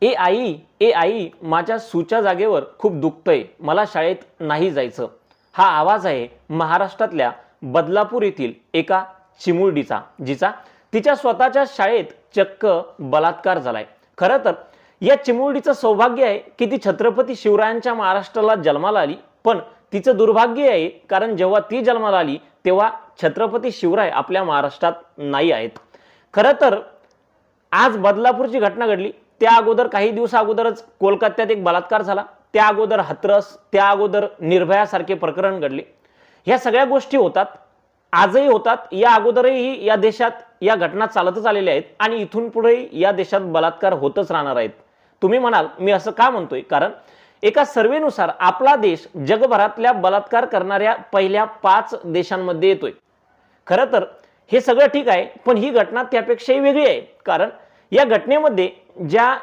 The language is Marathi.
ए आई माझ्या सूच्या जागेवर खूप दुखतंय, मला शाळेत नाही जायचं. हा आवाज आहे महाराष्ट्रातल्या बदलापूर येथील एका चिमुरडीचा, जिचा तिच्या स्वतःच्या शाळेत चक्क बलात्कार झालाय. खरं तर या चिमुरडीचं सौभाग्य आहे की ती छत्रपती शिवरायांच्या महाराष्ट्राला जन्माला आली, पण तिचं दुर्भाग्य आहे कारण जेव्हा ती जन्माला आली तेव्हा छत्रपती शिवराय आपल्या महाराष्ट्रात नाही आहेत. खरं तर आज बदलापूरची घटना घडली, त्या अगोदर काही दिवस अगोदरच कोलकात्यात एक बलात्कार झाला, त्या अगोदर हाथरस, त्या अगोदर निर्भयासारखे प्रकरण घडले. ह्या सगळ्या गोष्टी होतात, आजही होतात, या अगोदरही या देशात या घटना चालतच आलेल्या आहेत आणि इथून पुढे या देशात बलात्कार होतच राहणार आहेत. तुम्ही म्हणाल मी असं का म्हणतोय, कारण एका सर्वेनुसार आपला देश जगभरातल्या बलात्कार करणाऱ्या पहिल्या 5 देशांमध्ये येतोय. खरं तर हे सगळं ठीक आहे, पण ही घटना त्यापेक्षाही वेगळी आहे, कारण या घटनेमध्ये ज्या